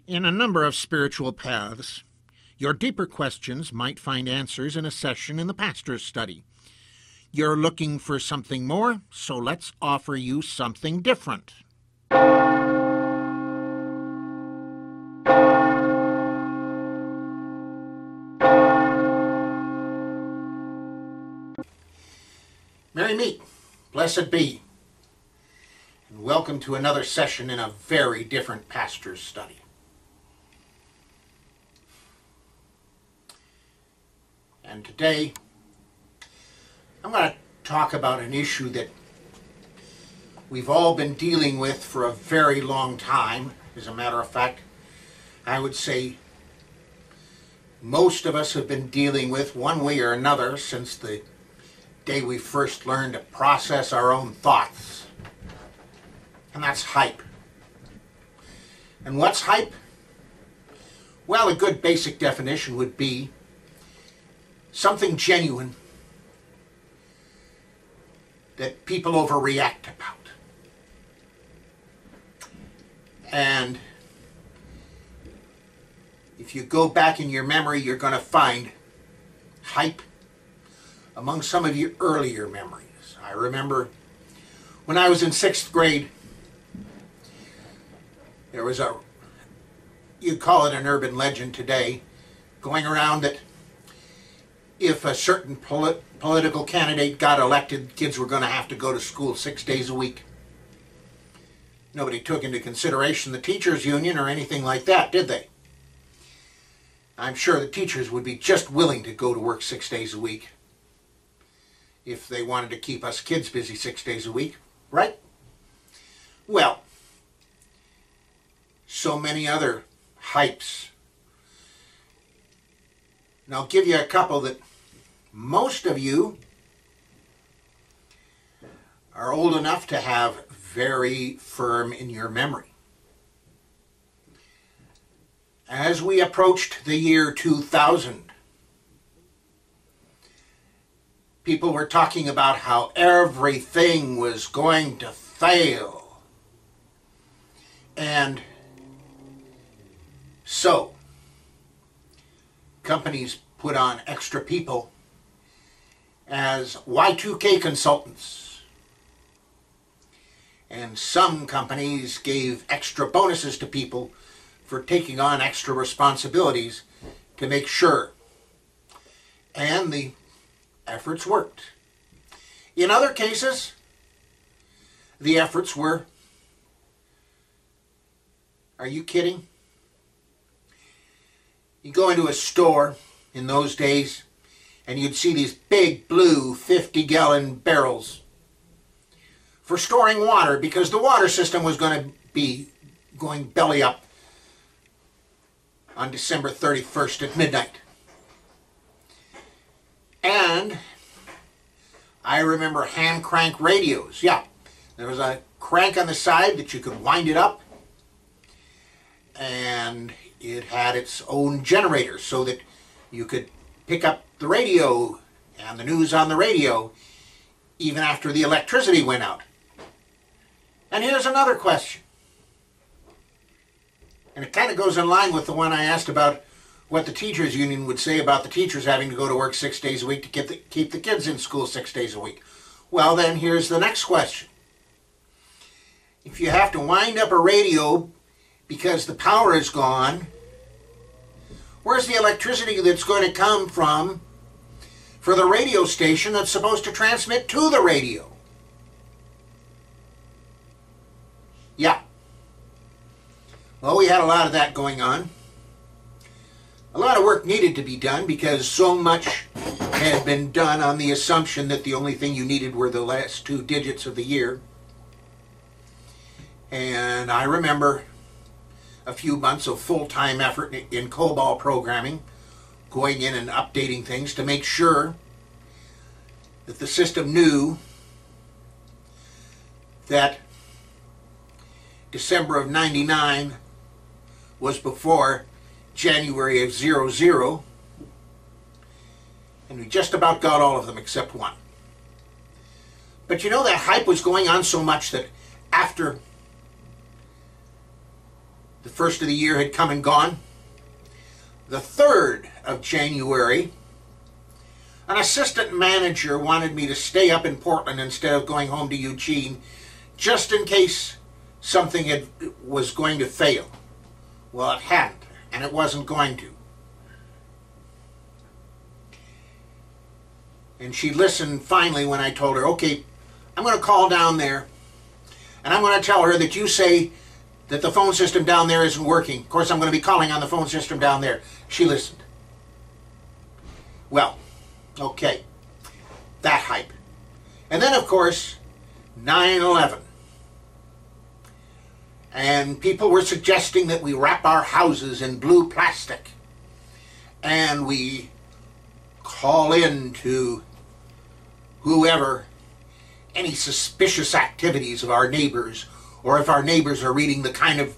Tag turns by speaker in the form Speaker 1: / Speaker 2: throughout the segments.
Speaker 1: In a number of spiritual paths, your deeper questions might find answers in a session in the pastor's study. You're looking for something more, so let's offer you something different. Merry meet, blessed be, and welcome to another session in a very different pastor's study. And today, I'm going to talk about an issue that we've all been dealing with for a very long time. As a matter of fact, I would say most of us have been dealing with one way or another since the day we first learned to process our own thoughts. And that's hype. And what's hype? Well, a good basic definition would be something genuine that people overreact about. And if you go back in your memory, you're going to find hype among some of your earlier memories. I remember when I was in 6th grade, there was you'd call it an urban legend today, going around that if a certain political candidate got elected, kids were going to have to go to school 6 days a week. Nobody took into consideration the teachers' union or anything like that, did they? I'm sure the teachers would be just willing to go to work 6 days a week if they wanted to keep us kids busy 6 days a week, right? Well, so many other hypes. And I'll give you a couple that most of you are old enough to have very firm in your memory. As we approached the year 2000, people were talking about how everything was going to fail. And so, companies put on extra people as Y2K consultants. And some companies gave extra bonuses to people for taking on extra responsibilities to make sure. And the efforts worked. In other cases, the efforts were, are you kidding? You go into a store in those days and you'd see these big blue 50-gallon barrels for storing water because the water system was going to be going belly up on December 31st at midnight. And I remember hand crank radios. Yeah, there was a crank on the side that you could wind it up, and it had its own generator so that you could pick up the radio and the news on the radio even after the electricity went out. And here's another question. And it kind of goes in line with the one I asked about what the teachers union would say about the teachers having to go to work 6 days a week to keep the kids in school 6 days a week. Well, then here's the next question. If you have to wind up a radio because the power is gone, where's the electricity that's going to come from for the radio station that's supposed to transmit to the radio? Yeah. Well, we had a lot of that going on. A lot of work needed to be done because so much had been done on the assumption that the only thing you needed were the last 2 digits of the year. And I remember a few months of full-time effort in COBOL programming, going in and updating things to make sure that the system knew that December of '99 was before January of '00, and we just about got all of them except one. But you know, that hype was going on so much that after The first of the year had come and gone. The 3rd of January, an assistant manager wanted me to stay up in Portland instead of going home to Eugene, just in case something was going to fail. Well, it hadn't, and it wasn't going to. And she listened finally when I told her, okay, I'm going to call down there, and I'm going to tell her that you say that the phone system down there isn't working. Of course, I'm going to be calling on the phone system down there. She listened. Well, okay, that hype. And then, of course, 9/11. And people were suggesting that we wrap our houses in blue plastic. And we call in to whoever any suspicious activities of our neighbors, or if our neighbors are reading the kind of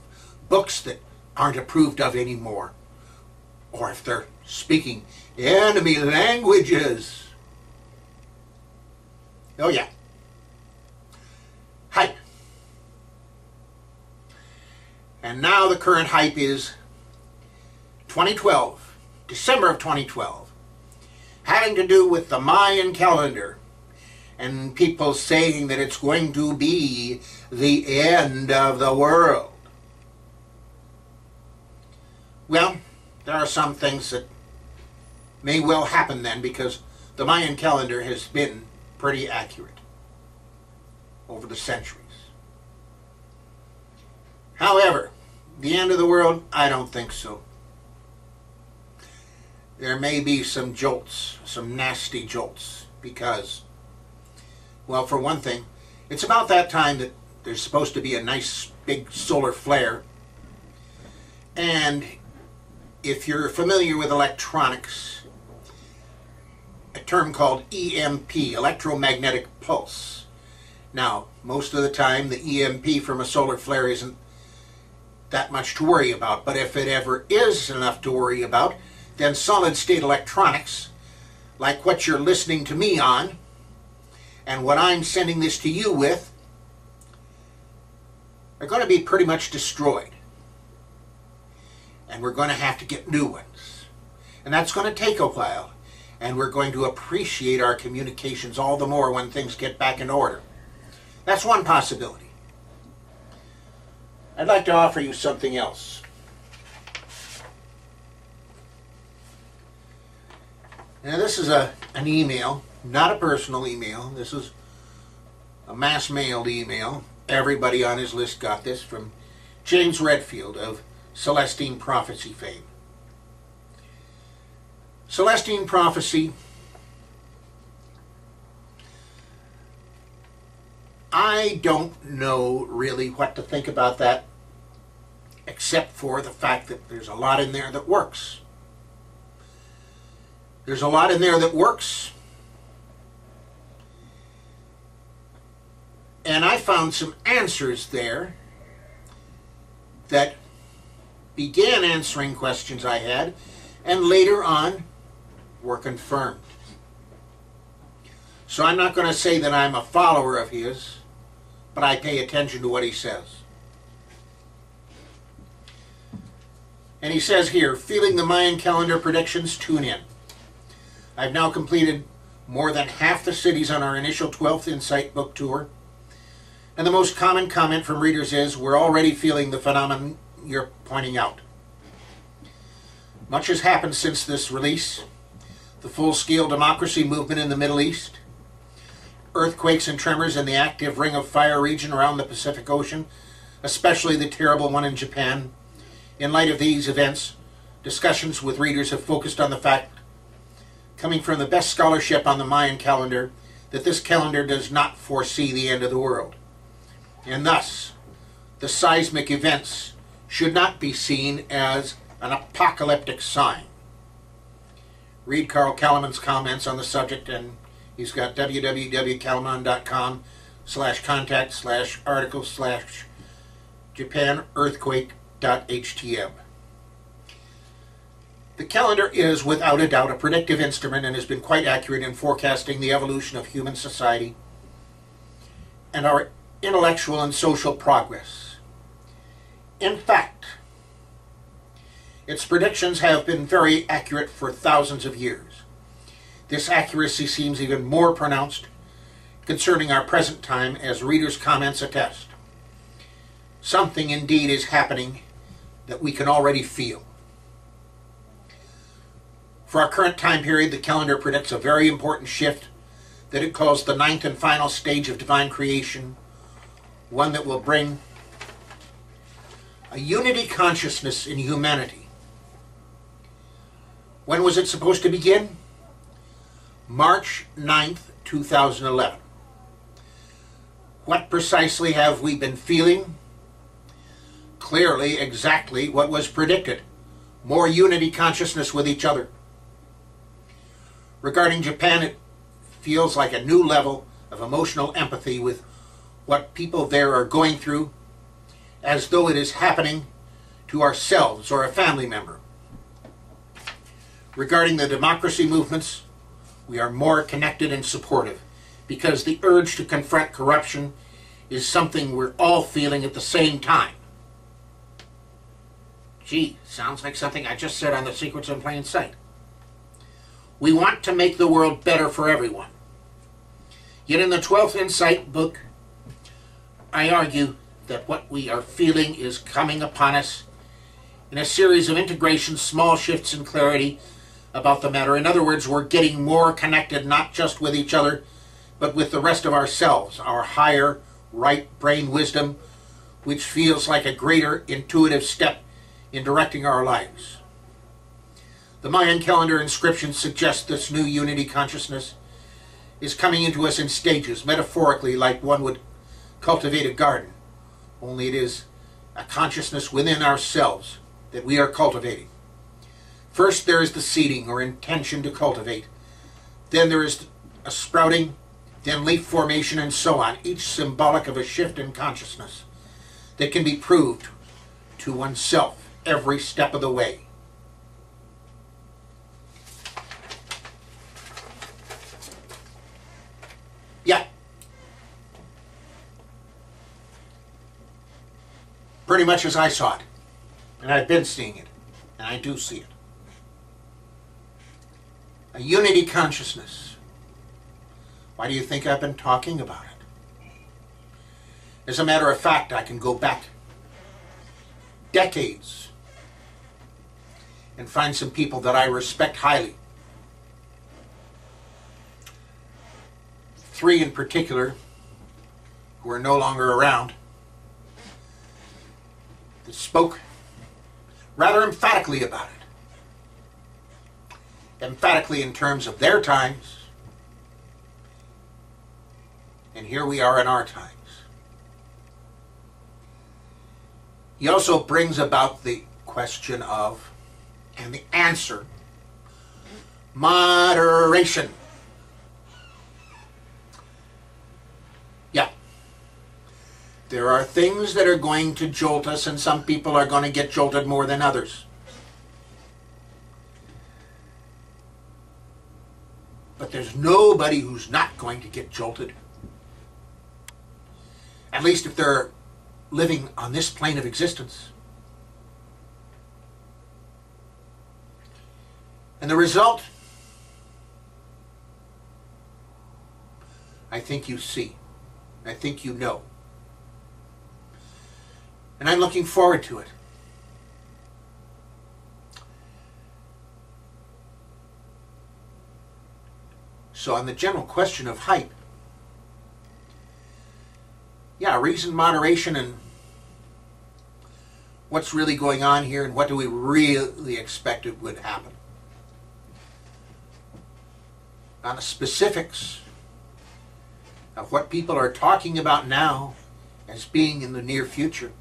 Speaker 1: books that aren't approved of anymore, or if they're speaking enemy languages. Oh yeah. Hype. And now the current hype is 2012, December of 2012, having to do with the Mayan calendar, and people saying that it's going to be the end of the world. Well, there are some things that may well happen then, because the Mayan calendar has been pretty accurate over the centuries. However, the end of the world, I don't think so. There may be some jolts, some nasty jolts, because, well, for one thing, it's about that time that there's supposed to be a nice big solar flare. And if you're familiar with electronics, a term called EMP, electromagnetic pulse. Now, most of the time, the EMP from a solar flare isn't that much to worry about, but if it ever is enough to worry about, then solid state electronics, like what you're listening to me on, and what I'm sending this to you with, are going to be pretty much destroyed. And we're going to have to get new ones. And that's going to take a while. And we're going to appreciate our communications all the more when things get back in order. That's one possibility. I'd like to offer you something else. Now this is an email, not a personal email. This is a mass-mailed email. Everybody on his list got this from James Redfield of Celestine Prophecy fame. Celestine Prophecy, I don't know really what to think about that, except for the fact that there's a lot in there that works. There's a lot in there that works. And I found some answers there that began answering questions I had, and later on were confirmed. So I'm not going to say that I'm a follower of his, but I pay attention to what he says. And he says here, feeling the Mayan calendar predictions, tune in. I've now completed more than half the cities on our initial 12th Insight book tour. And the most common comment from readers is, we're already feeling the phenomenon you're pointing out. Much has happened since this release. The full-scale democracy movement in the Middle East, earthquakes and tremors in the active Ring of Fire region around the Pacific Ocean, especially the terrible one in Japan. In light of these events, discussions with readers have focused on the fact, coming from the best scholarship on the Mayan calendar, that this calendar does not foresee the end of the world. And thus, the seismic events should not be seen as an apocalyptic sign. Read Carl Kalaman's comments on the subject, and he's got www.kalaman.com/article/Japan earthquake.htm. The calendar is without a doubt a predictive instrument and has been quite accurate in forecasting the evolution of human society and our intellectual and social progress. In fact, Its predictions have been very accurate for thousands of years. This accuracy seems even more pronounced concerning our present time, as readers' comments attest. Something indeed is happening that we can already feel. For our current time period, the calendar predicts a very important shift that it calls the ninth and final stage of divine creation, one that will bring a unity consciousness in humanity. When was it supposed to begin? March 9th, 2011. What precisely have we been feeling? Clearly, exactly what was predicted. More unity consciousness with each other. Regarding Japan, it feels like a new level of emotional empathy with what people there are going through, as though it is happening to ourselves or a family member. Regarding the democracy movements, we are more connected and supportive, because the urge to confront corruption is something we're all feeling at the same time. Gee, sounds like something I just said on The Secrets in Plain Sight. We want to make the world better for everyone. Yet in the 12th Insight book, I argue that what we are feeling is coming upon us in a series of integrations, small shifts in clarity about the matter. In other words, we're getting more connected, not just with each other, but with the rest of ourselves, our higher right brain wisdom, which feels like a greater intuitive step in directing our lives. The Mayan Calendar inscription suggests this new unity consciousness is coming into us in stages, metaphorically like one would cultivate a garden, only it is a consciousness within ourselves that we are cultivating. First there is the seeding or intention to cultivate. Then there is a sprouting, then leaf formation, and so on, each symbolic of a shift in consciousness that can be proved to oneself every step of the way. Yeah. Pretty much as I saw it. And I've been seeing it. And I do see it. A unity consciousness. Why do you think I've been talking about it? As a matter of fact, I can go back decades and find some people that I respect highly. 3 in particular, who are no longer around, that spoke rather emphatically about it. Emphatically in terms of their times, and here we are in our times. He also brings about the question of, and the answer, moderation. Yeah. There are things that are going to jolt us, and some people are going to get jolted more than others. But there's nobody who's not going to get jolted. At least if they're living on this plane of existence. And the result, I think you see. I think you know. And I'm looking forward to it. So on the general question of hype, yeah, reason, moderation, and what's really going on here, and what do we really expect it would happen. On the specifics of what people are talking about now as being in the near future,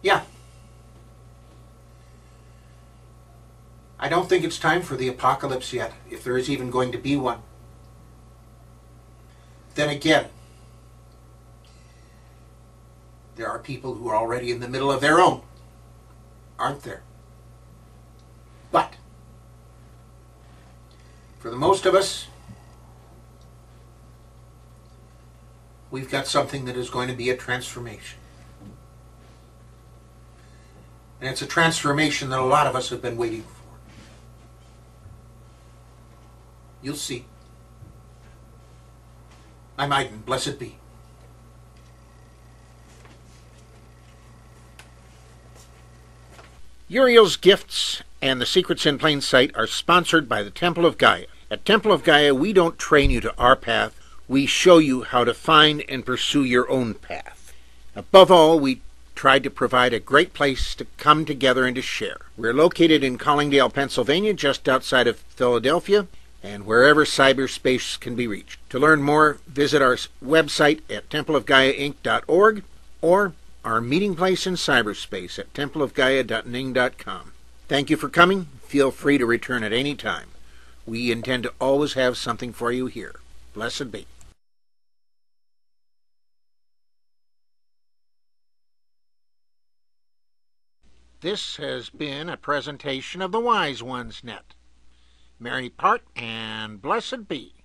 Speaker 1: yeah, I don't think it's time for the apocalypse yet, if there is even going to be one. Then again, there are people who are already in the middle of their own, aren't there? But for the most of us, we've got something that is going to be a transformation. And it's a transformation that a lot of us have been waiting for. You'll see. I'm Iden, blessed be. Uriel's Gifts and The Secrets in Plain Sight are sponsored by the Temple of Gaia. At Temple of Gaia, we don't train you to our path. We show you how to find and pursue your own path. Above all, we tried to provide a great place to come together and to share. We're located in Collingdale, Pennsylvania, just outside of Philadelphia, and wherever cyberspace can be reached. To learn more, visit our website at templeofgaiainc.org or our meeting place in cyberspace at templeofgaia.ning.com. Thank you for coming. Feel free to return at any time. We intend to always have something for you here. Blessed be. This has been a presentation of the Wise Ones Net. Merry part and blessed be.